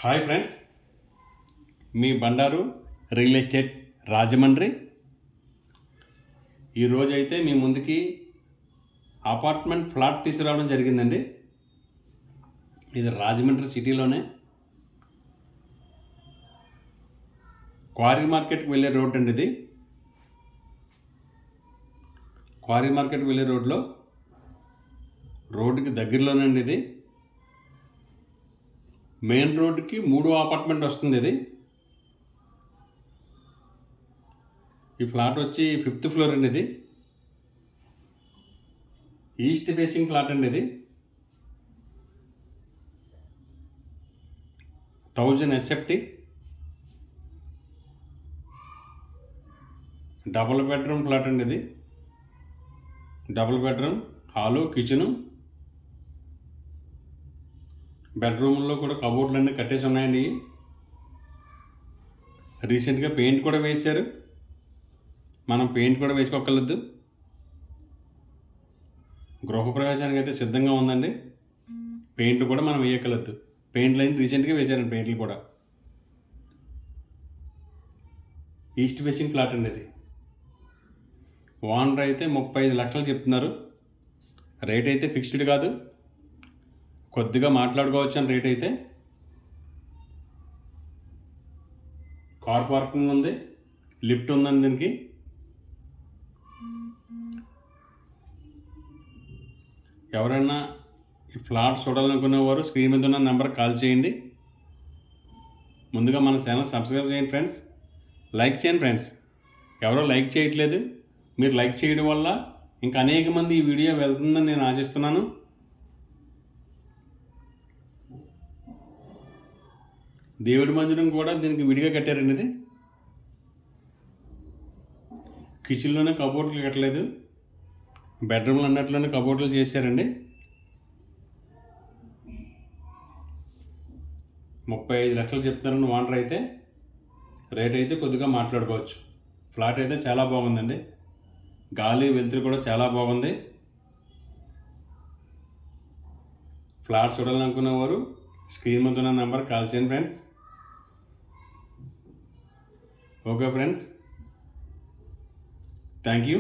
Hi friends, మీ Bandaru real estate Rajahmundry. ఈరోజు అయితే మీ ముందుకి అపార్ట్మెంట్ ఫ్లాట్ తీసుకురావడం జరిగిందండి. ఇది రాజమండ్రి సిటీలోనే క్వారీ మార్కెట్కి వెళ్ళే రోడ్ అండి. ఇది క్వారీ మార్కెట్కి వెళ్ళే రోడ్డుకి దగ్గరలోనండి. ఇది మెయిన్ రోడ్డుకి 3వ అపార్ట్మెంట్ వస్తుంది. ఈ ఫ్లాట్ వచ్చి 5th ఫ్లోర్ అండి. ఇది ఈస్ట్ ఫేసింగ్ ఫ్లాట్ అండి. ఇది 1000 SFT, డబుల్ బెడ్రూమ్ ఫ్లాట్ అండి. ఇది డబుల్ బెడ్రూమ్, హాలు, కిచెను, బెడ్రూమ్లో కూడా కబోర్డ్లు అన్నీ కట్టేసి ఉన్నాయండి. రీసెంట్గా పెయింట్ కూడా వేశారు. మనం పెయింట్ కూడా వేసుకోగలదు. గృహప్రవేశానికి అయితే సిద్ధంగా ఉందండి. పెయింట్లు కూడా మనం వేయగలదు. పెయింట్లు అయిన రీసెంట్గా వేశారండి. పెయింట్లు కూడా. ఈస్ట్ ఫేసింగ్ ఫ్లాట్ అండి. ఇది ఓనర్ అయితే 35 లక్షలు చెప్తున్నారు. రేట్ అయితే ఫిక్స్డ్ కాదు, కొద్దిగా మాట్లాడుకోవచ్చు అని రేట్ అయితే. కార్ పార్కింగ్ ఉంది, లిఫ్ట్ ఉందండి దీనికి. ఎవరైనా ఈ ఫ్లాట్ చూడాలనుకునేవారు స్క్రీన్ మీద ఉన్న నెంబర్కి కాల్ చేయండి. ముందుగా మన ఛానల్ సబ్స్క్రైబ్ చేయండి ఫ్రెండ్స్. లైక్ చేయండి ఫ్రెండ్స్. ఎవరో లైక్ చేయట్లేదు. మీరు లైక్ చేయడం వల్ల ఇంకా అనేక మంది ఈ వీడియో వెళ్తుందని నేను ఆశిస్తున్నాను. దేవుడి మందిరం కూడా దీనికి విడిగా కట్టారండి. ఇది కిచెన్లోనే కబోర్డ్లు కట్టలేదు, బెడ్రూమ్లు అన్నట్లోనే కబోర్డ్లు చేశారండి. 35 లక్షలు చెప్తున్నారని ఓనర్ అయితే. రేట్ అయితే కొద్దిగా మాట్లాడుకోవచ్చు. ఫ్లాట్ అయితే చాలా బాగుందండి. గాలి వెలుతురు కూడా చాలా బాగుంది. ఫ్లాట్ చూడాలనుకునేవారు స్క్రీన్ మీద ఉన్న నెంబర్ కాల్ చేయండి friends. Okay friends, thank you.